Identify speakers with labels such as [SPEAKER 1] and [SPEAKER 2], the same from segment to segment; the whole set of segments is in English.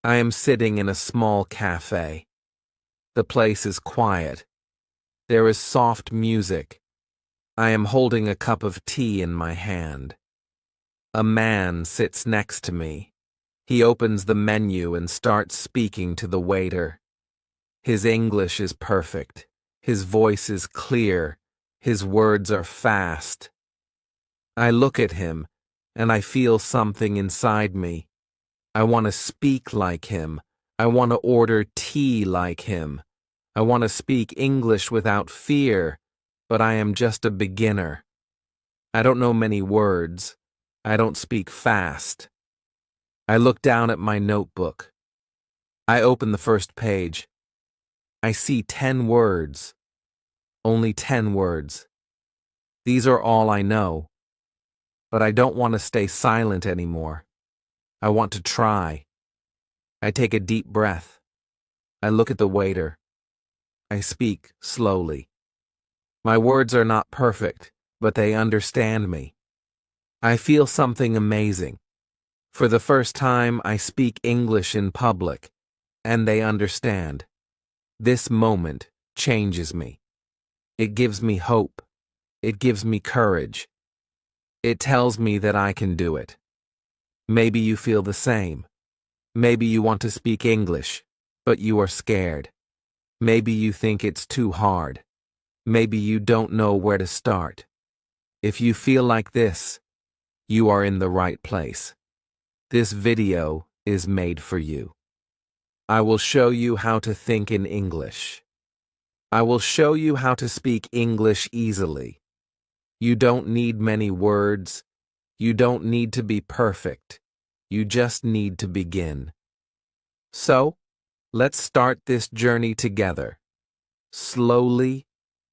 [SPEAKER 1] I am sitting in a small cafe. The place is quiet. There is soft music. I am holding a cup of tea in my hand. A man sits next to me. He opens the menu and starts speaking to the waiter. His English is perfect. His voice is clear. His words are fast. I look at him, and I feel something inside me. I want to speak like him. I want to order tea like him. I want to speak English without fear, but I am just a beginner. I don't know many words. I don't speak fast. I look down at my notebook. I open the first page. I see 10 words. Only 10 words. These are all I know. But I don't want to stay silent anymore. I want to try. I take a deep breath. I look at the waiter. I speak slowly. My words are not perfect, but they understand me. I feel something amazing. For the first time, I speak English in public, and they understand. This moment changes me. It gives me hope. It gives me courage. It tells me that I can do it. Maybe you feel the same. Maybe you want to speak English, but you are scared. Maybe you think it's too hard. Maybe you don't know where to start. If you feel like this, you are in the right place. This video is made for you. I will show you how to think in English. I will show you how to speak English easily. You don't need many words. You don't need to be perfect. You just need to begin. So, let's start this journey together. Slowly,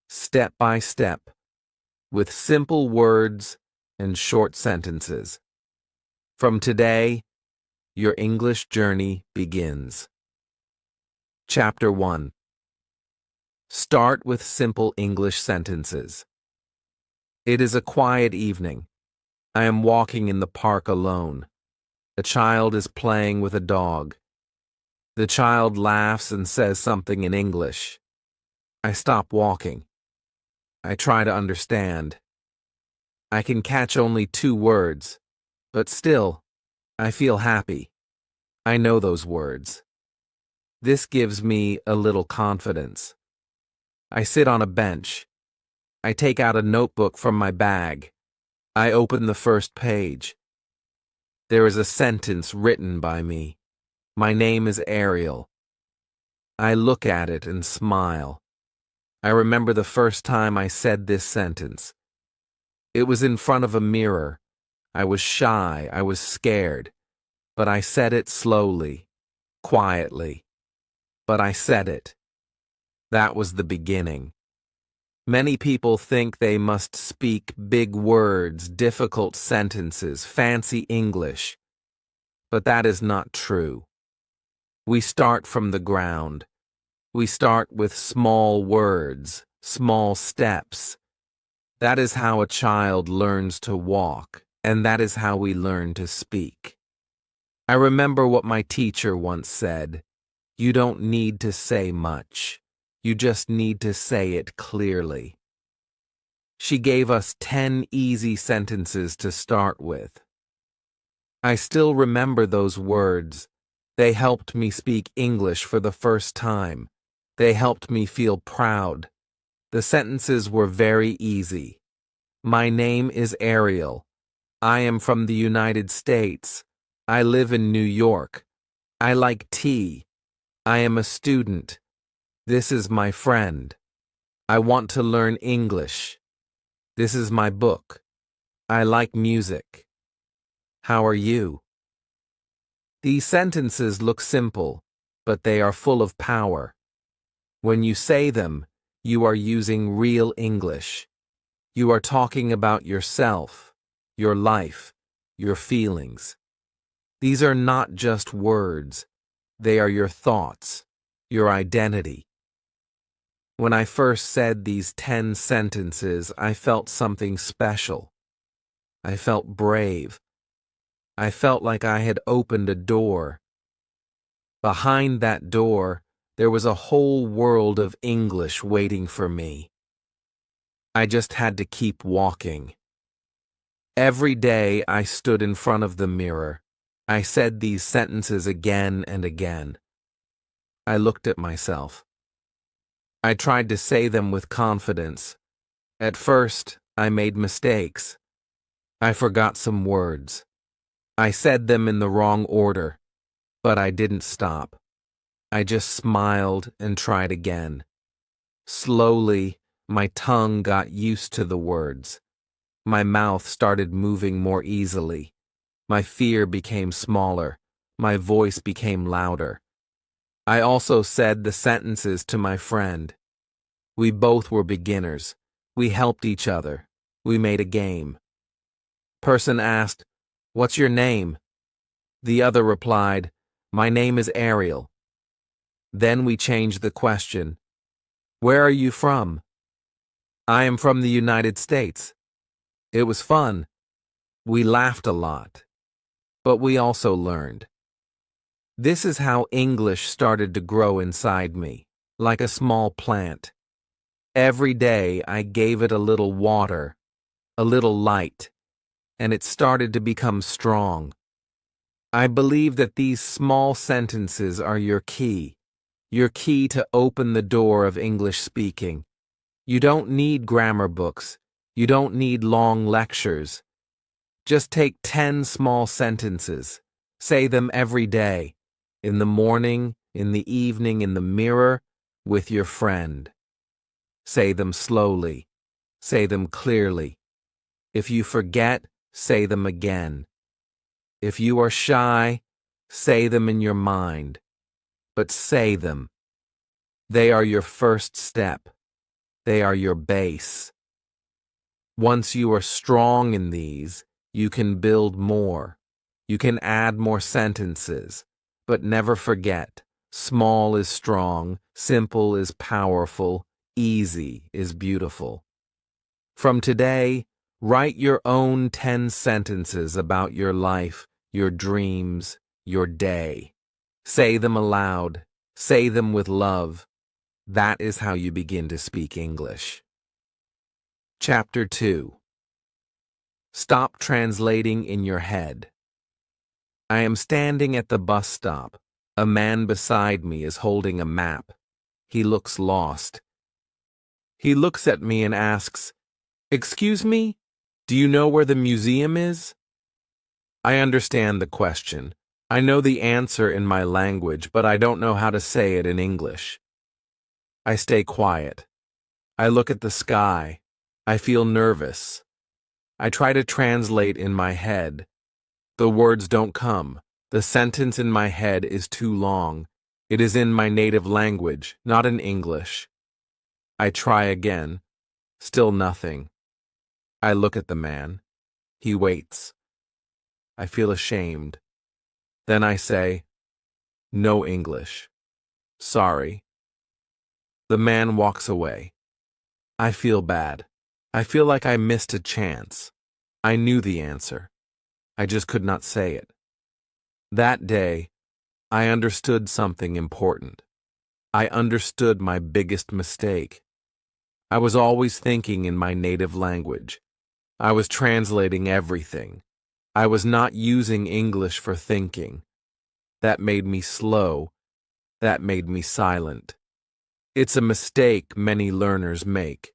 [SPEAKER 1] step by step, with simple words and short sentences. From today, your English journey begins. Chapter 1. Start with simple English sentences. It is a quiet evening. I am walking in the park alone. A child is playing with a dog. The child laughs and says something in English. I stop walking. I try to understand. I can catch only 2 words, but still, I feel happy. I know those words. This gives me a little confidence. I sit on a bench. I take out a notebook from my bag. I open the first page. There is a sentence written by me. My name is Ariel. I look at it and smile. I remember the first time I said this sentence. It was in front of a mirror. I was shy, I was scared, but I said it slowly, quietly. But I said it. That was the beginning. Many people think they must speak big words, difficult sentences, fancy English. But that is not true. We start from the ground. We start with small words, small steps. That is how a child learns to walk, and that is how we learn to speak. I remember what my teacher once said. You don't need to say much. You just need to say it clearly. She gave us 10 easy sentences to start with. I still remember those words. They helped me speak English for the first time. They helped me feel proud. The sentences were very easy. My name is Ariel. I am from the United States. I live in New York. I like tea. I am a student. This is my friend. I want to learn English. This is my book. I like music. How are you? These sentences look simple, but they are full of power. When you say them, you are using real English. You are talking about yourself, your life, your feelings. These are not just words. They are your thoughts, your identity. When I first said these 10 sentences, I felt something special. I felt brave. I felt like I had opened a door. Behind that door, there was a whole world of English waiting for me. I just had to keep walking. Every day I stood in front of the mirror. I said these sentences again and again. I looked at myself. I tried to say them with confidence. At first, I made mistakes. I forgot some words. I said them in the wrong order, but I didn't stop. I just smiled and tried again. Slowly, my tongue got used to the words. My mouth started moving more easily. My fear became smaller. My voice became louder. I also said the sentences to my friend. We both were beginners. We helped each other. We made a game. Person asked, "What's your name?" The other replied, "My name is Ariel." Then we changed the question. "Where are you from?" "I am from the United States." It was fun. We laughed a lot. But we also learned. This is how English started to grow inside me, like a small plant. Every day I gave it a little water, a little light, and it started to become strong. I believe that these small sentences are your key to open the door of English speaking. You don't need grammar books. You don't need long lectures. Just take 10 small sentences. Say them every day, in the morning, in the evening, in the mirror, with your friend. Say them slowly. Say them clearly. If you forget, say them again. If you are shy, say them in your mind. But say them. They are your first step. They are your base. Once you are strong in these, you can build more. You can add more sentences. But never forget, small is strong, simple is powerful, easy is beautiful. From today, write your own 10 sentences about your life, your dreams, your day. Say them aloud. Say them with love. That is how you begin to speak English. Chapter 2. Stop translating in your head. I am standing at the bus stop. A man beside me is holding a map. He looks lost. He looks at me and asks, "Excuse me, do you know where the museum is?" I understand the question. I know the answer in my language, but I don't know how to say it in English. I stay quiet. I look at the sky. I feel nervous. I try to translate in my head. The words don't come. The sentence in my head is too long. It is in my native language, not in English. I try again. Still nothing. I look at the man. He waits. I feel ashamed. Then I say, "No English. Sorry." The man walks away. I feel bad. I feel like I missed a chance. I knew the answer. I just could not say it. That day, I understood something important. I understood my biggest mistake. I was always thinking in my native language. I was translating everything. I was not using English for thinking. That made me slow. That made me silent. It's a mistake many learners make.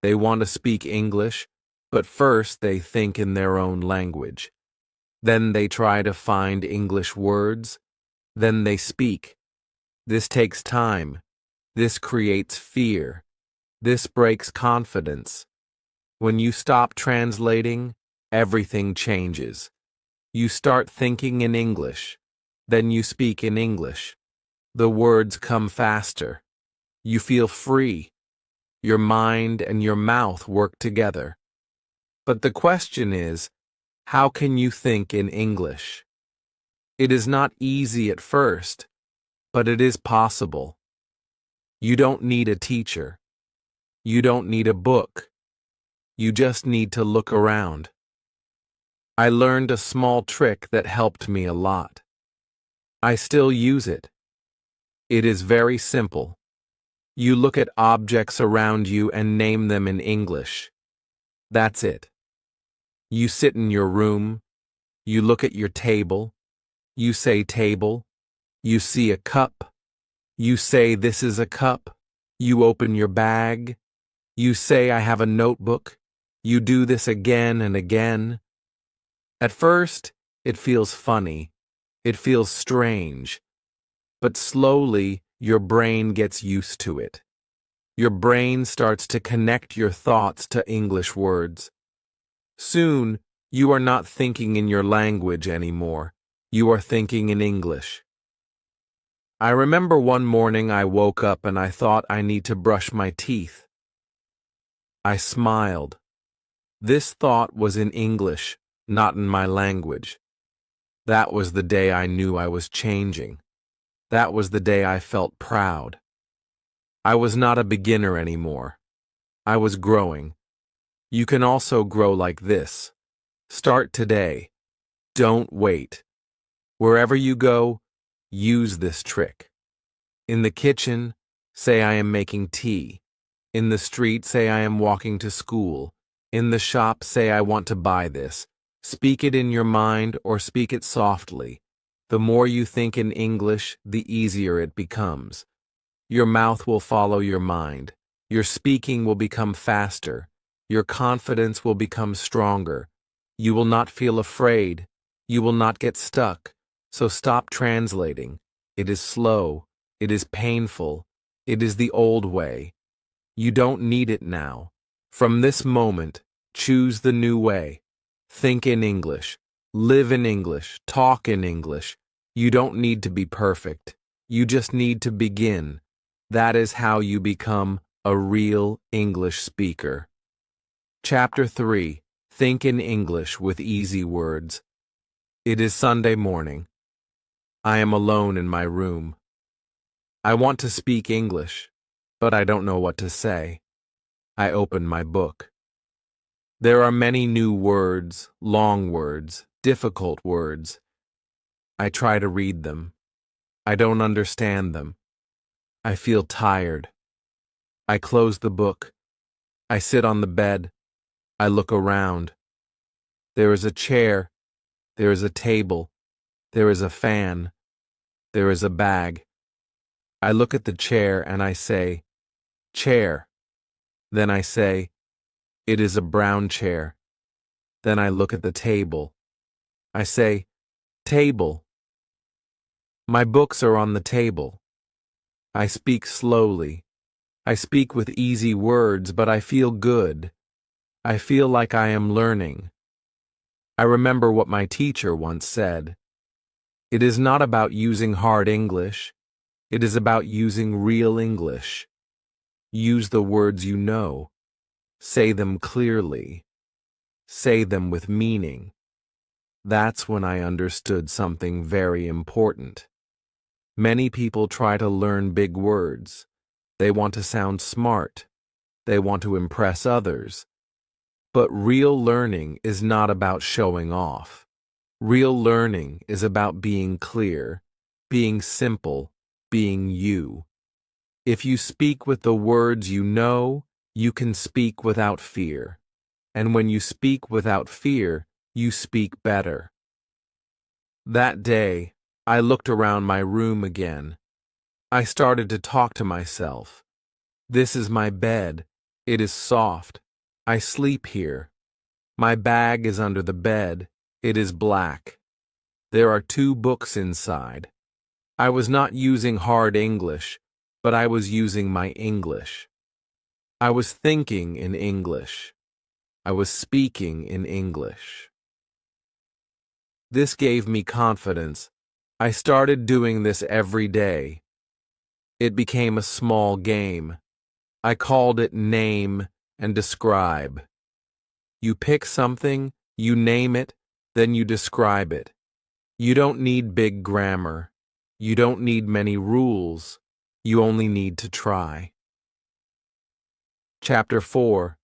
[SPEAKER 1] They want to speak English, but first they think in their own language. Then they try to find English words. Then they speak. This takes time. This creates fear. This breaks confidence. When you stop translating, everything changes. You start thinking in English. Then you speak in English. The words come faster. You feel free. Your mind and your mouth work together. But the question is, how can you think in English? It is not easy at first, but it is possible. You don't need a teacher. You don't need a book. You just need to look around. I learned a small trick that helped me a lot. I still use it. It is very simple. You look at objects around you and name them in English. That's it. You sit in your room. You look at your table. You say table. You see a cup. You say this is a cup. You open your bag. You say I have a notebook. You do this again and again. At first, it feels funny. It feels strange. But slowly, your brain gets used to it. Your brain starts to connect your thoughts to English words. Soon, you are not thinking in your language anymore. You are thinking in English. I remember one morning I woke up and I thought I need to brush my teeth. I smiled. This thought was in English, not in my language. That was the day I knew I was changing. That was the day I felt proud. I was not a beginner anymore. I was growing. You can also grow like this. Start today. Don't wait. Wherever you go, use this trick. In the kitchen, say I am making tea. In the street, say I am walking to school. In the shop, say I want to buy this. Speak it in your mind or speak it softly. The more you think in English, the easier it becomes. Your mouth will follow your mind. Your speaking will become faster. Your confidence will become stronger. You will not feel afraid. You will not get stuck. So stop translating. It is slow. It is painful. It is the old way. You don't need it now. From this moment, choose the new way. Think in English. Live in English. Talk in English. You don't need to be perfect. You just need to begin. That is how you become a real English speaker. Chapter 3. Think in English with easy words. It is Sunday morning. I am alone in my room. I want to speak English, but I don't know what to say. I open my book. There are many new words, long words, difficult words. I try to read them. I don't understand them. I feel tired. I close the book. I sit on the bed. I look around. There is a chair. There is a table. There is a fan. There is a bag. I look at the chair and I say, chair. Then I say, it is a brown chair. Then I look at the table. I say, table. My books are on the table. I speak slowly. I speak with easy words, but I feel good. I feel like I am learning. I remember what my teacher once said. It is not about using hard English. It is about using real English. Use the words you know. Say them clearly. Say them with meaning. That's when I understood something very important. Many people try to learn big words. They want to sound smart. They want to impress others. But real learning is not about showing off. Real learning is about being clear, being simple, being you. If you speak with the words you know, you can speak without fear. And when you speak without fear, you speak better. That day, I looked around my room again. I started to talk to myself. This is my bed. It is soft. I sleep here. My bag is under the bed. It is black. There are 2 books inside. I was not using hard English, but I was using my English. I was thinking in English. I was speaking in English. This gave me confidence. I started doing this every day. It became a small game. I called it name and describe. You pick something, you name it, then you describe it. You don't need big grammar. You don't need many rules. You only need to try. Chapter 4.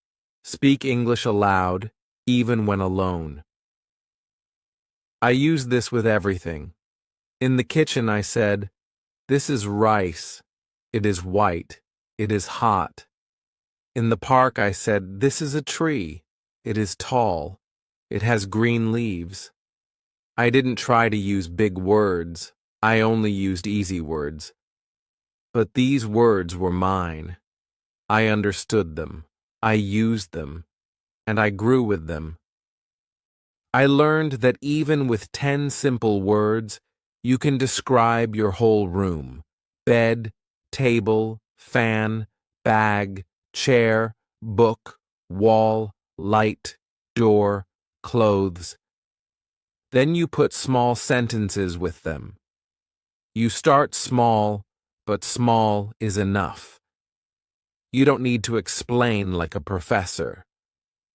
[SPEAKER 1] Speak English aloud, even when alone. I use this with everything. In the kitchen, I said, "This is rice. It is white. It is hot." In the park, I said, "This is a tree. It is tall. It has green leaves." I didn't try to use big words. I only used easy words. But these words were mine. I understood them. I used them. And I grew with them. I learned that even with 10 simple words, you can describe your whole room: bed, table, fan, bag, chair, book, wall, light, door, clothes. Then you put small sentences with them. You start small, but small is enough. You don't need to explain like a professor.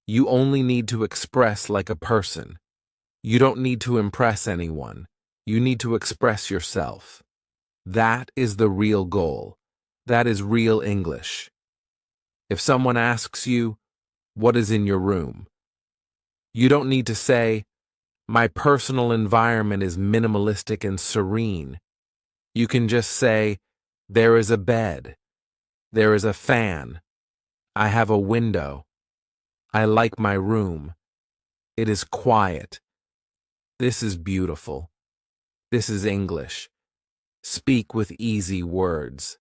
[SPEAKER 1] You only need to express like a person. You don't need to impress anyone. You need to express yourself. That is the real goal. That is real English. If someone asks you, "What is in your room?" you don't need to say, "My personal environment is minimalistic and serene." You can just say, "There is a bed. There is a fan. I have a window. I like my room. It is quiet. This is beautiful. This is English." Speak with easy words.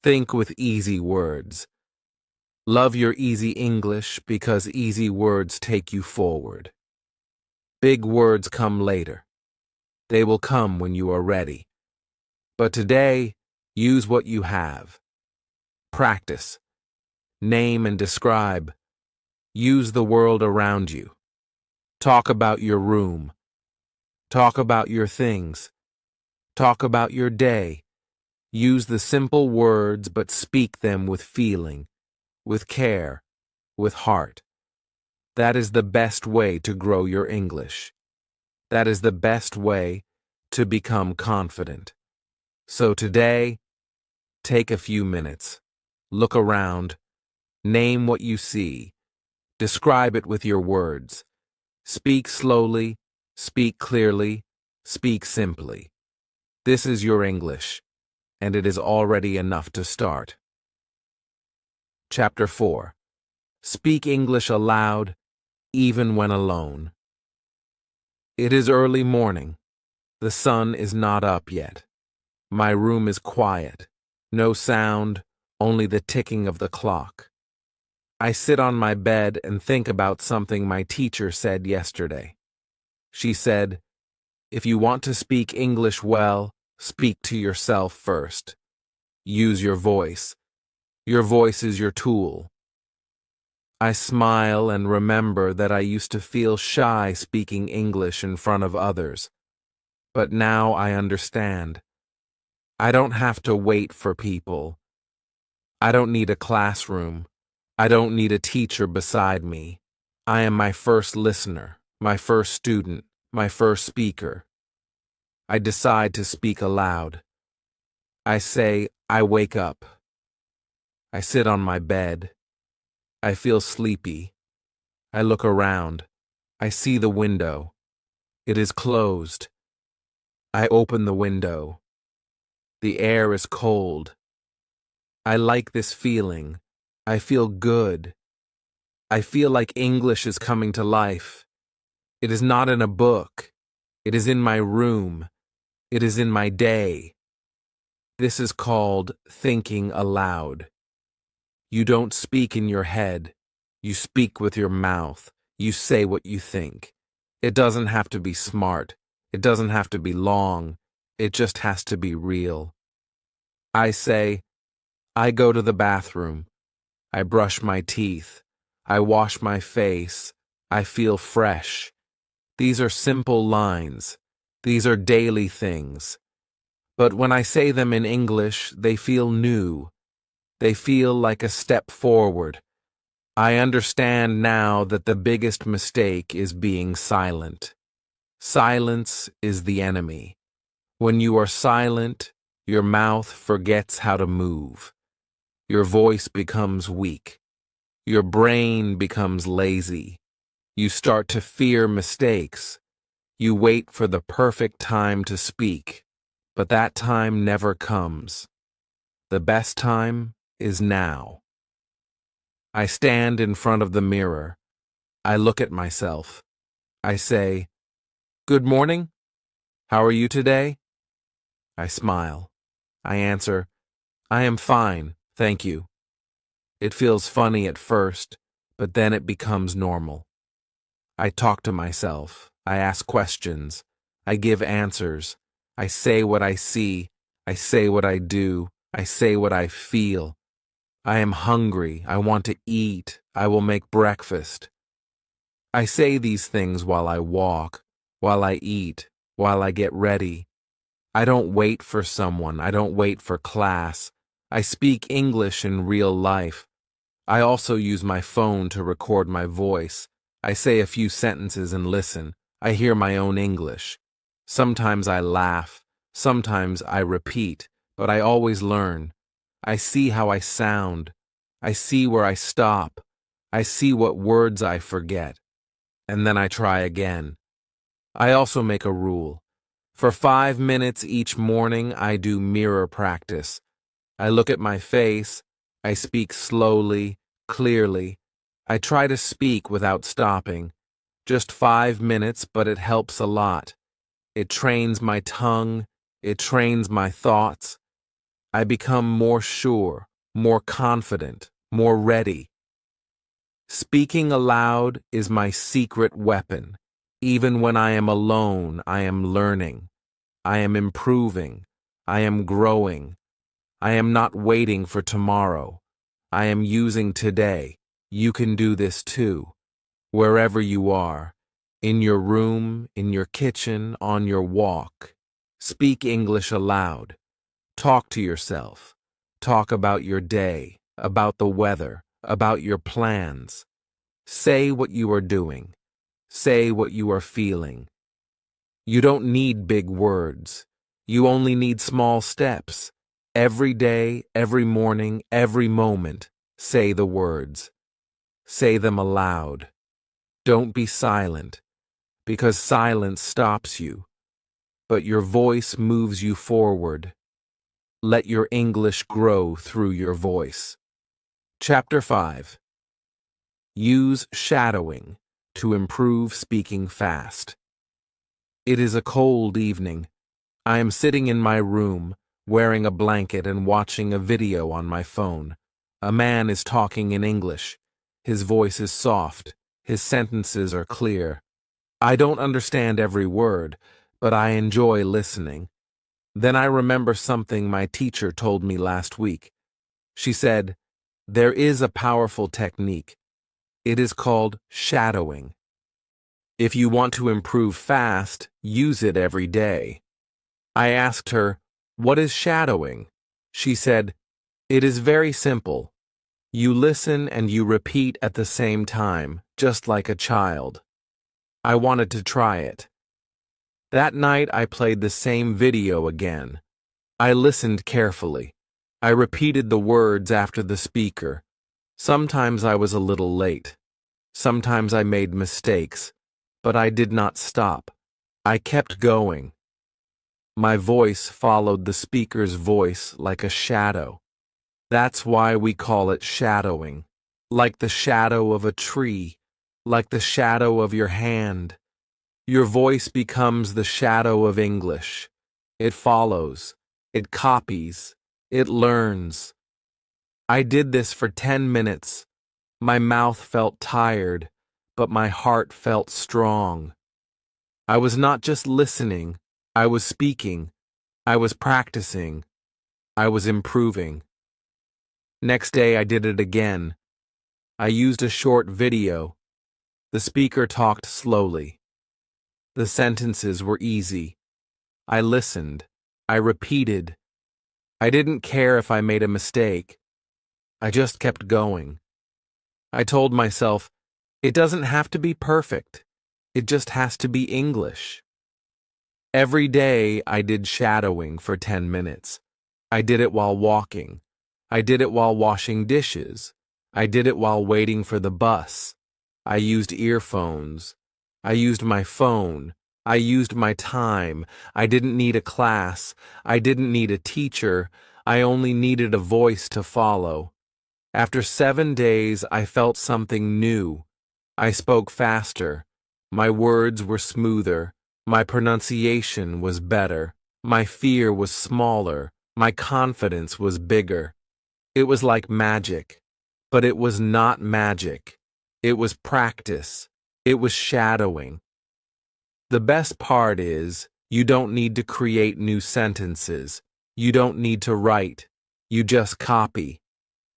[SPEAKER 1] Think with easy words. Love your easy English because easy words take you forward. Big words come later. They will come when you are ready. But today, use what you have. Practice. Name and describe. Use the world around you. Talk about your room. Talk about your things. Talk about your day. Use the simple words, but speak them with feeling, with care, with heart. That is the best way to grow your English. That is the best way to become confident. So today, take a few minutes. Look around. Name what you see. Describe it with your words. Speak slowly. Speak clearly. Speak simply. This is your English, and it is already enough to start. Chapter 4. Speak English aloud, even when alone. It is early morning. The sun is not up yet. My room is quiet. No sound, only the ticking of the clock. I sit on my bed and think about something my teacher said yesterday. She said, "If you want to speak English well, speak to yourself first. Use your voice. Your voice is your tool." I smile and remember that I used to feel shy speaking English in front of others. But now I understand. I don't have to wait for people. I don't need a classroom. I don't need a teacher beside me. I am my first listener, my first student, my first speaker. I decide to speak aloud. I say, "I wake up." I sit on my bed. I feel sleepy. I look around. I see the window. It is closed. I open the window. The air is cold. I like this feeling. I feel good. I feel like English is coming to life. It is not in a book. It is in my room. It is in my day. This is called thinking aloud. You don't speak in your head. You speak with your mouth. You say what you think. It doesn't have to be smart. It doesn't have to be long. It just has to be real. I say, "I go to the bathroom. I brush my teeth. I wash my face. I feel fresh." These are simple lines. These are daily things. But when I say them in English, they feel new. They feel like a step forward. I understand now that the biggest mistake is being silent. Silence is the enemy. When you are silent, your mouth forgets how to move. Your voice becomes weak. Your brain becomes lazy. You start to fear mistakes. You wait for the perfect time to speak, but that time never comes. The best time is now. I stand in front of the mirror. I look at myself. I say, "Good morning. How are you today?" I smile. I answer, "I am fine, thank you." It feels funny at first, but then it becomes normal. I talk to myself. I ask questions. I give answers. I say what I see. I say what I do. I say what I feel. I am hungry. I want to eat. I will make breakfast. I say these things while I walk, while I eat, while I get ready. I don't wait for someone. I don't wait for class. I speak English in real life. I also use my phone to record my voice. I say a few sentences and listen. I hear my own English. Sometimes I laugh. Sometimes I repeat, but I always learn. I see how I sound. I see where I stop. I see what words I forget. And then I try again. I also make a rule. For 5 minutes each morning, I do mirror practice. I look at my face. I speak slowly, clearly. I try to speak without stopping. Just 5 minutes, but it helps a lot. It trains my tongue. It trains my thoughts. I become more sure, more confident, more ready. Speaking aloud is my secret weapon. Even when I am alone, I am learning. I am improving. I am growing. I am not waiting for tomorrow. I am using today. You can do this too. Wherever you are, in your room, in your kitchen, on your walk. Speak English aloud. Talk to yourself. Talk about your day, about the weather, about your plans. Say what you are doing. Say what you are feeling. You don't need big words. You only need small steps. Every day, every morning, every moment, say the words. Say them aloud. Don't be silent, because silence stops you, but your voice moves you forward. Let your English grow through your voice. Chapter 5. Use shadowing to improve speaking fast. It is a cold evening. I am sitting in my room, wearing a blanket and watching a video on my phone. A man is talking in English. His voice is soft. His sentences are clear. I don't understand every word, but I enjoy listening. Then I remember something my teacher told me last week. She said, "There is a powerful technique. It is called shadowing. If you want to improve fast, use it every day." I asked her, "What is shadowing?" She said, "It is very simple. You listen and you repeat at the same time, just like a child." I wanted to try it. That night I played the same video again. I listened carefully. I repeated the words after the speaker. Sometimes I was a little late. Sometimes I made mistakes, but I did not stop. I kept going. My voice followed the speaker's voice like a shadow. That's why we call it shadowing. Like the shadow of a tree, like the shadow of your hand. Your voice becomes the shadow of English. It follows, it copies, it learns. I did this for 10 minutes. My mouth felt tired, but my heart felt strong. I was not just listening, I was speaking, I was practicing, I was improving. Next day I did it again. I used a short video. The speaker talked slowly. The sentences were easy. I listened. I repeated. I didn't care if I made a mistake. I just kept going. I told myself, it doesn't have to be perfect. It just has to be English. Every day I did shadowing for 10 minutes. I did it while walking. I did it while washing dishes. I did it while waiting for the bus. I used earphones. I used my phone. I used my time. I didn't need a class. I didn't need a teacher. I only needed a voice to follow. After 7 days, I felt something new. I spoke faster. My words were smoother. My pronunciation was better. My fear was smaller. My confidence was bigger. It was like magic. But it was not magic. It was practice. It was shadowing. The best part is, you don't need to create new sentences. You don't need to write. You just copy.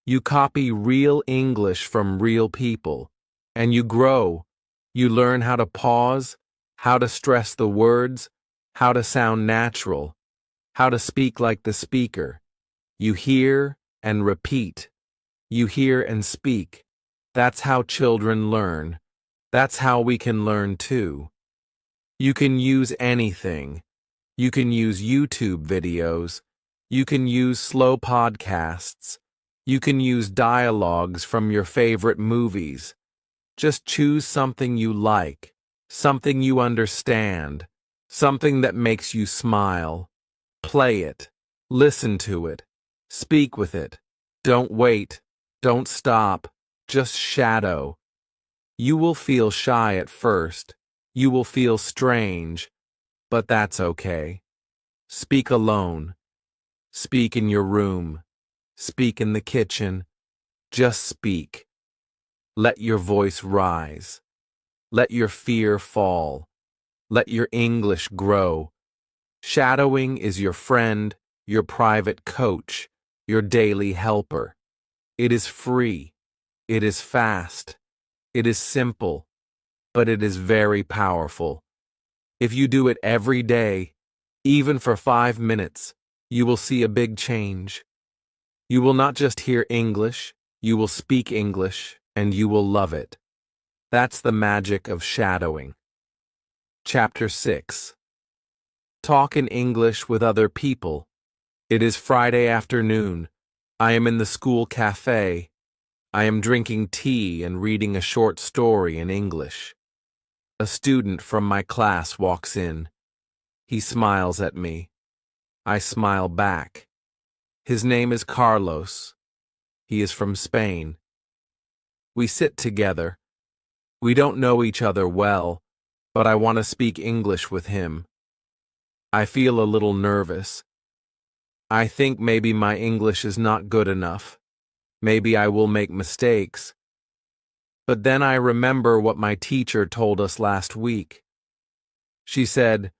[SPEAKER 1] You copy real English from real people. And you grow. You learn how to pause, how to stress the words, how to sound natural, how to speak like the speaker. You hear and repeat. You hear and speak. That's how children learn. That's how we can learn too. You can use anything. You can use YouTube videos. You can use slow podcasts. You can use dialogues from your favorite movies. Just choose something you like, something you understand, something that makes you smile. Play it. Listen to it. Speak with it. Don't wait. Don't stop. Just shadow. You will feel shy at first. You will feel strange, but that's okay. Speak alone. Speak in your room. Speak in the kitchen. Just speak. Let your voice rise. Let your fear fall. Let your English grow. Shadowing is your friend, your private coach, your daily helper. It is free. It is fast. It is simple. But it is very powerful. If you do it every day, even for 5 minutes, you will see a big change. You will not just hear English, you will speak English, and you will love it. That's the magic of shadowing. Chapter 6. Talk in English with other people. It is Friday afternoon. I am in the school cafe. I am drinking tea and reading a short story in English. A student from my class walks in. He smiles at me. I smile back. His name is Carlos. He is from Spain. We sit together. We don't know each other well, but I want to speak English with him. I feel a little nervous. I think maybe my English is not good enough. Maybe I will make mistakes. But then I remember what my teacher told us last week. She said,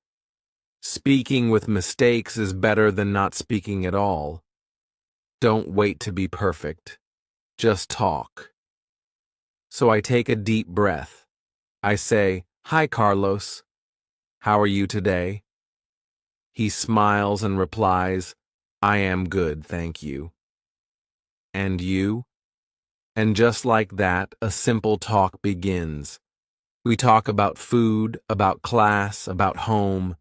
[SPEAKER 1] speaking with mistakes is better than not speaking at all. Don't wait to be perfect. Just talk. So I take a deep breath. I say, "Hi, Carlos. How are you today?" He smiles and replies, "I am good, thank you." And you? And just like that, a simple talk begins. We talk about food, about class, about home.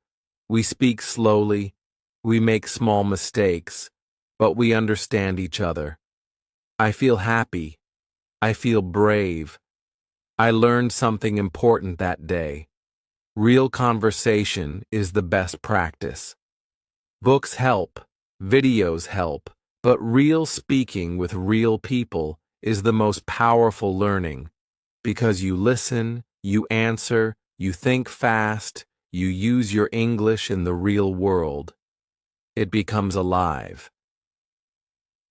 [SPEAKER 1] We speak slowly. We make small mistakes, but we understand each other. I feel happy. I feel brave. I learned something important that day. Real conversation is the best practice. Books help, videos help, but real speaking with real people is the most powerful learning, because you listen, you answer, you think fast, you use your English in the real world. It becomes alive.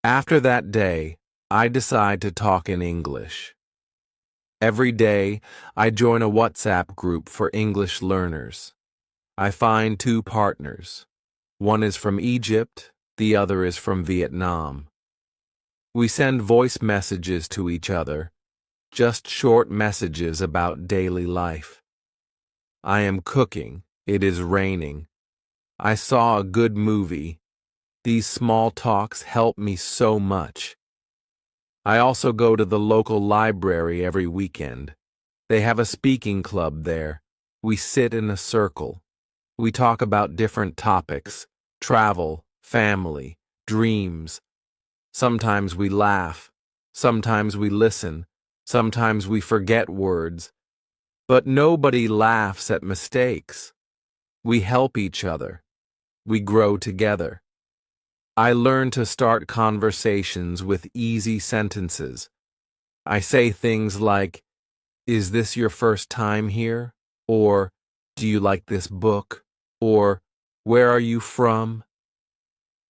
[SPEAKER 1] After that day, I decide to talk in English. Every day, I join a WhatsApp group for English learners. I find 2 partners. One is from Egypt, the other is from Vietnam. We send voice messages to each other, just short messages about daily life. I am cooking. It is raining. I saw a good movie. These small talks help me so much. I also go to the local library every weekend. They have a speaking club there. We sit in a circle. We talk about different topics: travel, family, dreams. Sometimes we laugh. Sometimes we listen. Sometimes we forget words. But nobody laughs at mistakes. We help each other. We grow together. I learn to start conversations with easy sentences. I say things like, "Is this your first time here?" Or, "Do you like this book?" Or, "Where are you from?"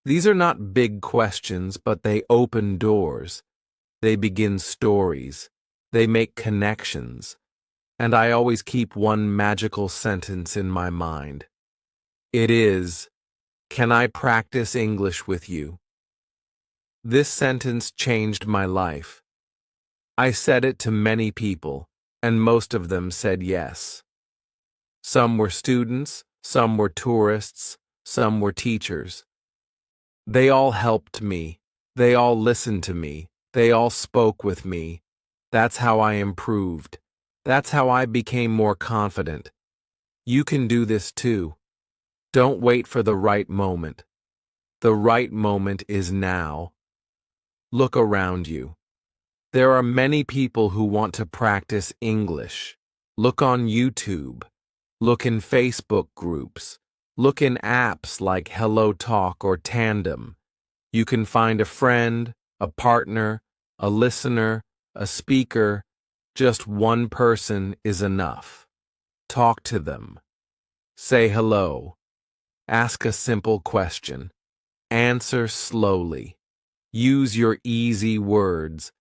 [SPEAKER 1] These are not big questions, but they open doors. They begin stories. They make connections. And I always keep one magical sentence in my mind. It is, "Can I practice English with you?" This sentence changed my life. I said it to many people, and most of them said yes. Some were students, some were tourists, some were teachers. They all helped me. They all listened to me. They all spoke with me. That's how I improved. That's how I became more confident. You can do this too. Don't wait for the right moment. The right moment is now. Look around you. There are many people who want to practice English. Look on YouTube. Look in Facebook groups. Look in apps like Hello Talk or Tandem. You can find a friend, a partner, a listener, a speaker. Just one person is enough. Talk to them. Say hello. Ask a simple question. Answer slowly. Use your easy words.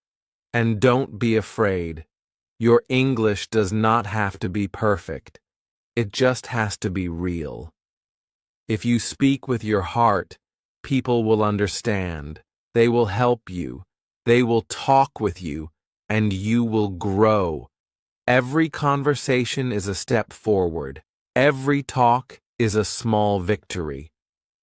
[SPEAKER 1] And don't be afraid. Your English does not have to be perfect. It just has to be real. If you speak with your heart, people will understand. They will help you. They will talk with you, and you will grow. Every conversation is a step forward. Every talk is a small victory.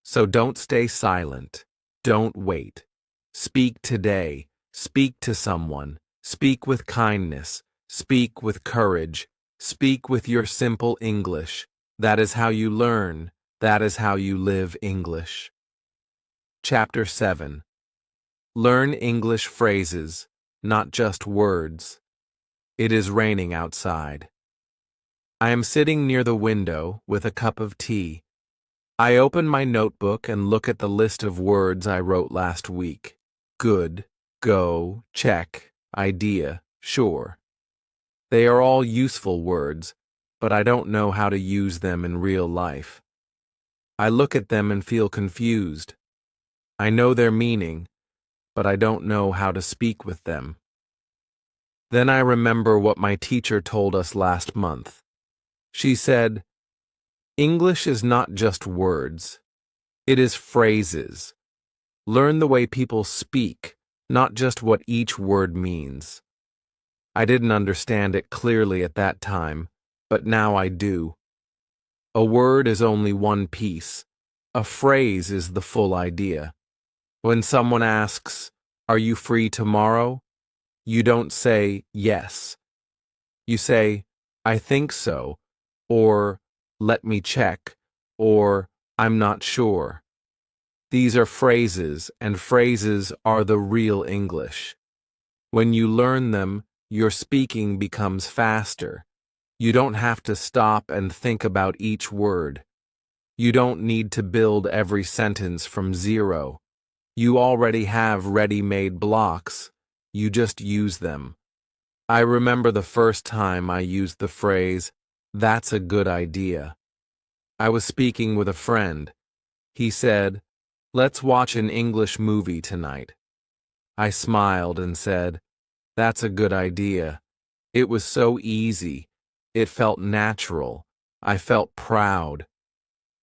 [SPEAKER 1] So don't stay silent. Don't wait. Speak today. Speak to someone. Speak with kindness. Speak with courage. Speak with your simple English. That is how you learn. That is how you live English. Chapter 7. Learn English phrases, not just words. It is raining outside. I am sitting near the window with a cup of tea. I open my notebook and look at the list of words I wrote last week. Good, go, check, idea, sure. They are all useful words, but I don't know how to use them in real life. I look at them and feel confused. I know their meaning, but I don't know how to speak with them. Then I remember what my teacher told us last month. She said, "English is not just words. It is phrases. Learn the way people speak, not just what each word means." I didn't understand it clearly at that time, but now I do. A word is only one piece. A phrase is the full idea. When someone asks, "Are you free tomorrow?" you don't say yes. You say, "I think so," or "Let me check," or "I'm not sure." These are phrases, and phrases are the real English. When you learn them, your speaking becomes faster. You don't have to stop and think about each word. You don't need to build every sentence from zero. You already have ready-made blocks. You just use them. I remember the first time I used the phrase, "That's a good idea." I was speaking with a friend. He said, "Let's watch an English movie tonight." I smiled and said, "That's a good idea." It was so easy. It felt natural. I felt proud.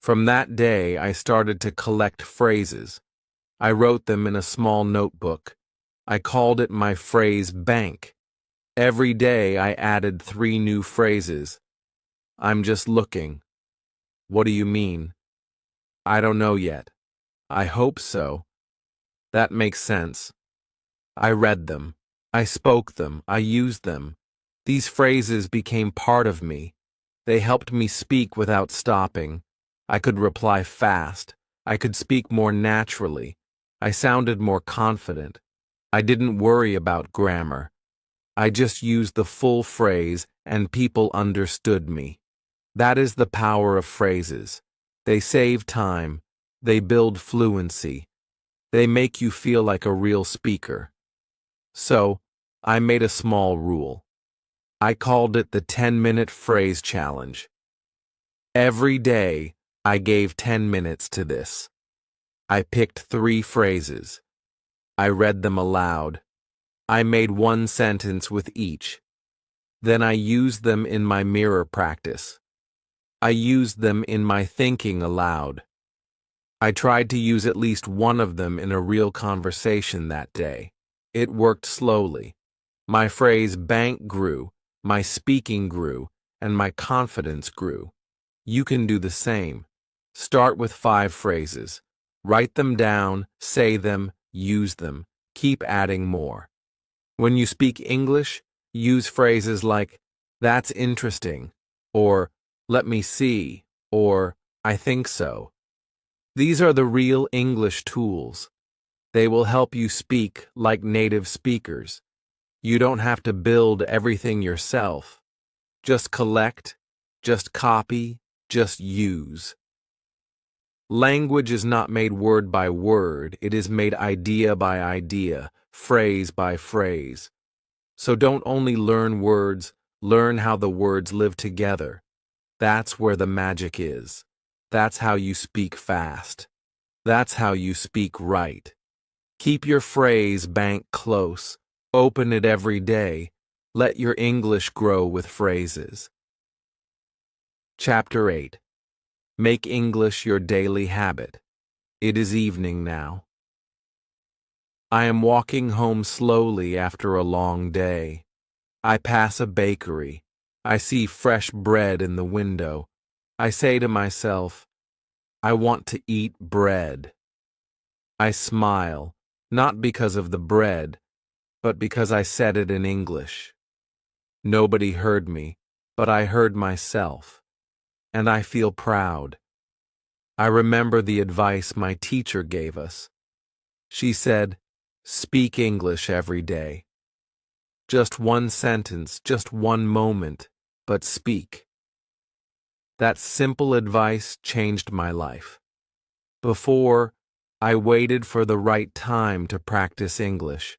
[SPEAKER 1] From that day, I started to collect phrases. I wrote them in a small notebook. I called it my phrase bank. Every day I added 3 new phrases. "I'm just looking." "What do you mean?" "I don't know yet." "I hope so." "That makes sense." I read them. I spoke them. I used them. These phrases became part of me. They helped me speak without stopping. I could reply fast. I could speak more naturally. I sounded more confident. I didn't worry about grammar. I just used the full phrase, and people understood me. That is the power of phrases. They save time. They build fluency. They make you feel like a real speaker. So, I made a small rule. I called it the 10-minute phrase challenge. Every day, I gave 10 minutes to this. I picked 3 phrases. I read them aloud. I made one sentence with each. Then I used them in my mirror practice. I used them in my thinking aloud. I tried to use at least one of them in a real conversation that day. It worked slowly. My phrase bank grew, my speaking grew, and my confidence grew. You can do the same. Start with 5 phrases. Write them down, say them, use them. Keep adding more. When you speak English, use phrases like, "That's interesting," or "Let me see," or "I think so." These are the real English tools. They will help you speak like native speakers. You don't have to build everything yourself. Just collect, just copy, just use. Language is not made word by word, it is made idea by idea, phrase by phrase. So don't only learn words, learn how the words live together. That's where the magic is. That's how you speak fast. That's how you speak right. Keep your phrase bank close. Open it every day. Let your English grow with phrases. Chapter 8. Make English your daily habit. It is evening now. I am walking home slowly after a long day. I pass a bakery. I see fresh bread in the window. I say to myself, I want to eat bread. I smile, not because of the bread, but because I said it in English. Nobody heard me, but I heard myself, and I feel proud. I remember the advice my teacher gave us. She said, speak English every day. Just one sentence, just one moment, but speak. That simple advice changed my life. Before, I waited for the right time to practice English.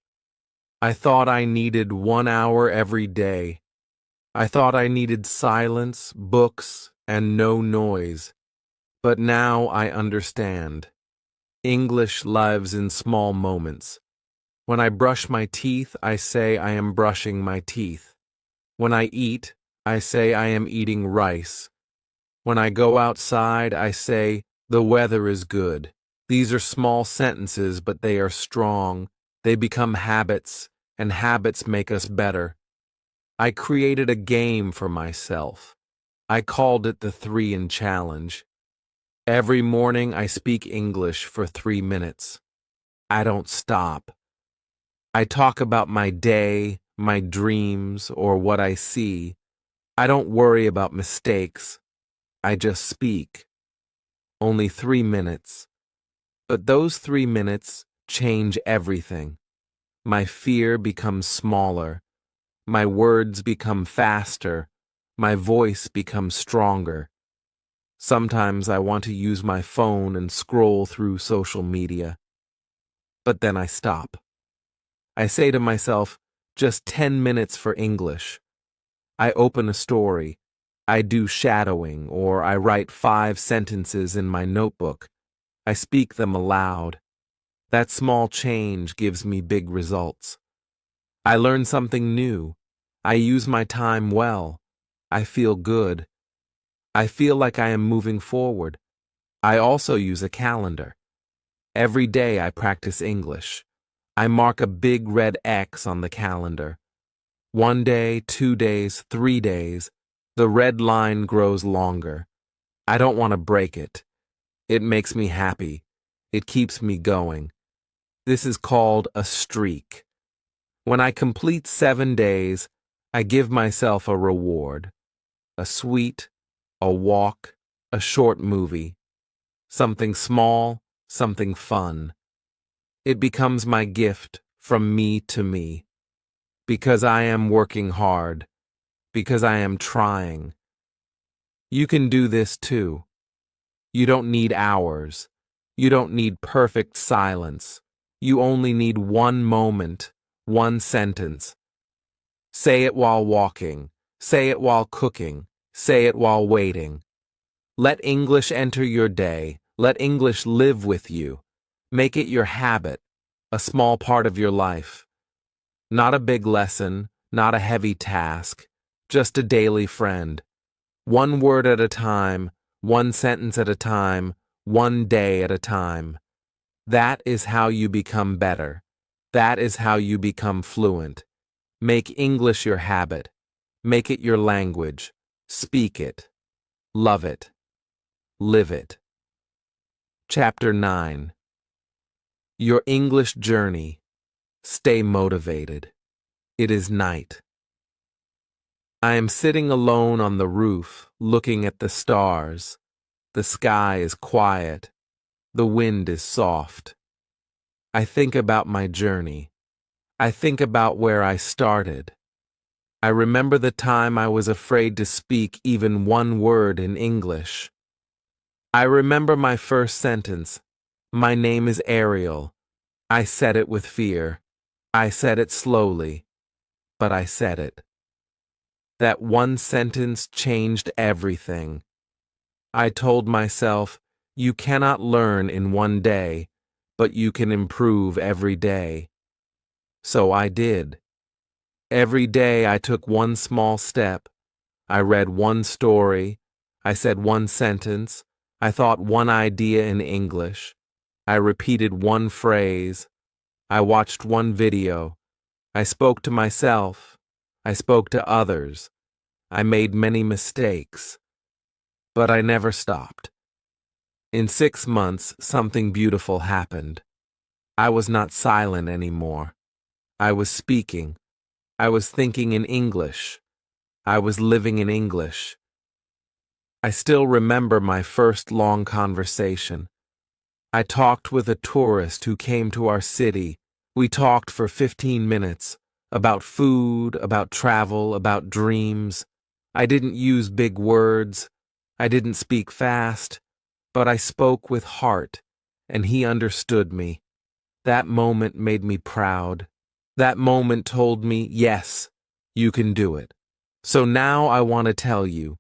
[SPEAKER 1] I thought I needed 1 hour every day. I thought I needed silence, books, and no noise. But now I understand. English lives in small moments. When I brush my teeth, I say I am brushing my teeth. When I eat, I say I am eating rice. When I go outside, I say, the weather is good. These are small sentences, but they are strong. They become habits, and habits make us better. I created a game for myself. I called it the 3-in challenge. Every morning I speak English for 3 minutes. I don't stop. I talk about my day, my dreams, or what I see. I don't worry about mistakes. I just speak. Only 3 minutes. But those 3 minutes change everything. My fear becomes smaller. My words become faster. My voice becomes stronger. Sometimes I want to use my phone and scroll through social media. But then I stop. I say to myself, just 10 minutes for English. I open a story. I do shadowing, or I write 5 sentences in my notebook. I speak them aloud. That small change gives me big results. I learn something new. I use my time well. I feel good. I feel like I am moving forward. I also use a calendar. Every day I practice English. I mark a big red X on the calendar. 1 day, 2 days, 3 days. The red line grows longer. I don't want to break it. It makes me happy. It keeps me going. This is called a streak. When I complete 7 days, I give myself a reward. A sweet, a walk, a short movie. Something small, something fun. It becomes my gift from me to me. Because I am working hard. Because I am trying. You can do this too. You don't need hours. You don't need perfect silence. You only need one moment, one sentence. Say it while walking. Say it while cooking. Say it while waiting. Let English enter your day. Let English live with you. Make it your habit, a small part of your life. Not a big lesson, not a heavy task, just a daily friend. One word at a time, one sentence at a time, one day at a time. That is how you become better. That is how you become fluent. Make English your habit. Make it your language. Speak it. Love it. Live it. Chapter 9. Your English Journey. Stay motivated. It is night. I am sitting alone on the roof, looking at the stars. The sky is quiet. The wind is soft. I think about my journey. I think about where I started. I remember the time I was afraid to speak even one word in English. I remember my first sentence. My name is Ariel. I said it with fear. I said it slowly, but I said it. That one sentence changed everything. I told myself, you cannot learn in one day, but you can improve every day. So I did. Every day I took one small step. I read one story. I said one sentence. I thought one idea in English. I repeated one phrase. I watched one video. I spoke to myself. I spoke to others. I made many mistakes. But I never stopped. In 6 months, something beautiful happened. I was not silent anymore. I was speaking. I was thinking in English. I was living in English. I still remember my first long conversation. I talked with a tourist who came to our city. We talked for 15 minutes about food, about travel, about dreams. I didn't use big words. I didn't speak fast, but I spoke with heart, and he understood me. That moment made me proud. That moment told me, yes, you can do it. So now I want to tell you,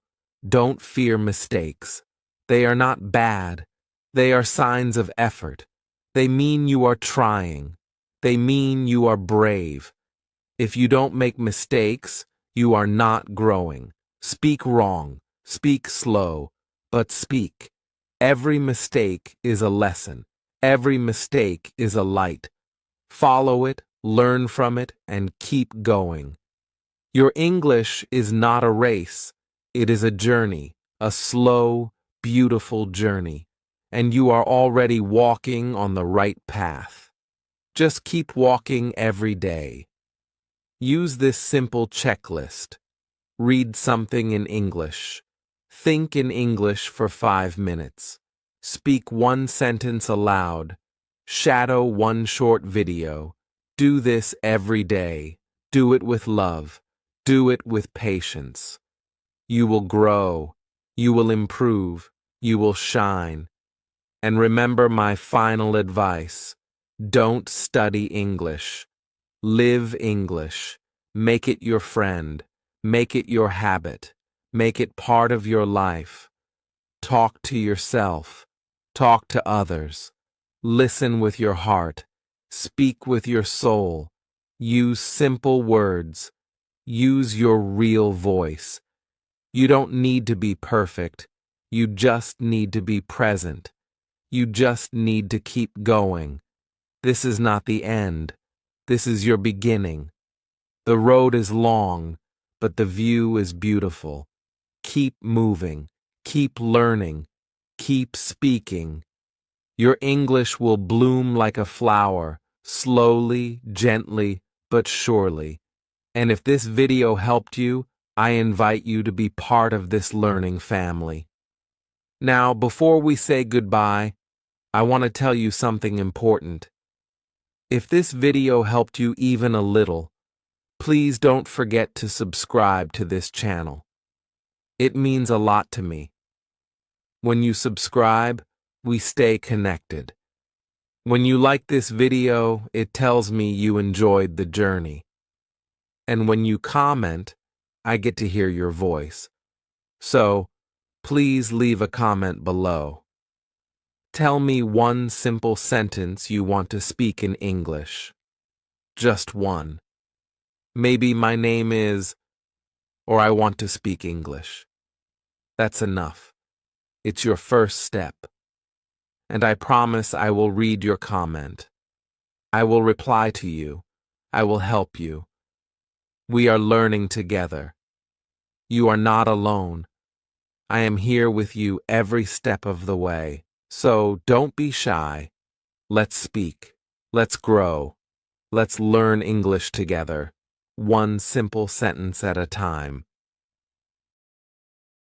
[SPEAKER 1] don't fear mistakes. They are not bad. They are signs of effort. They mean you are trying. They mean you are brave. If you don't make mistakes, you are not growing. Speak wrong. Speak slow. But speak. Every mistake is a lesson. Every mistake is a light. Follow it, learn from it, and keep going. Your English is not a race. It is a journey, a slow, beautiful journey, and you are already walking on the right path. Just keep walking every day. Use this simple checklist. Read something in English. Think in English for 5 minutes. Speak one sentence aloud. Shadow one short video. Do this every day. Do it with love. Do it with patience. You will grow. You will improve. You will shine. And remember my final advice. Don't study English. Live English. Make it your friend. Make it your habit. Make it part of your life. Talk to yourself. Talk to others. Listen with your heart. Speak with your soul. Use simple words. Use your real voice. You don't need to be perfect. You just need to be present. You just need to keep going. This is not the end. This is your beginning. The road is long, but the view is beautiful. Keep moving. Keep learning. Keep speaking. Your English will bloom like a flower, slowly, gently, but surely. And if this video helped you, I invite you to be part of this learning family. Now, before we say goodbye, I want to tell you something important. If this video helped you even a little, please don't forget to subscribe to this channel. It means a lot to me. When you subscribe, we stay connected. When you like this video, it tells me you enjoyed the journey. And when you comment, I get to hear your voice. So, please leave a comment below. Tell me one simple sentence you want to speak in English. Just one. Maybe my name is, or I want to speak English. That's enough. It's your first step. And I promise I will read your comment. I will reply to you. I will help you. We are learning together. You are not alone. I am here with you every step of the way. So don't be shy. Let's speak. Let's grow. Let's learn English together. One simple sentence at a time.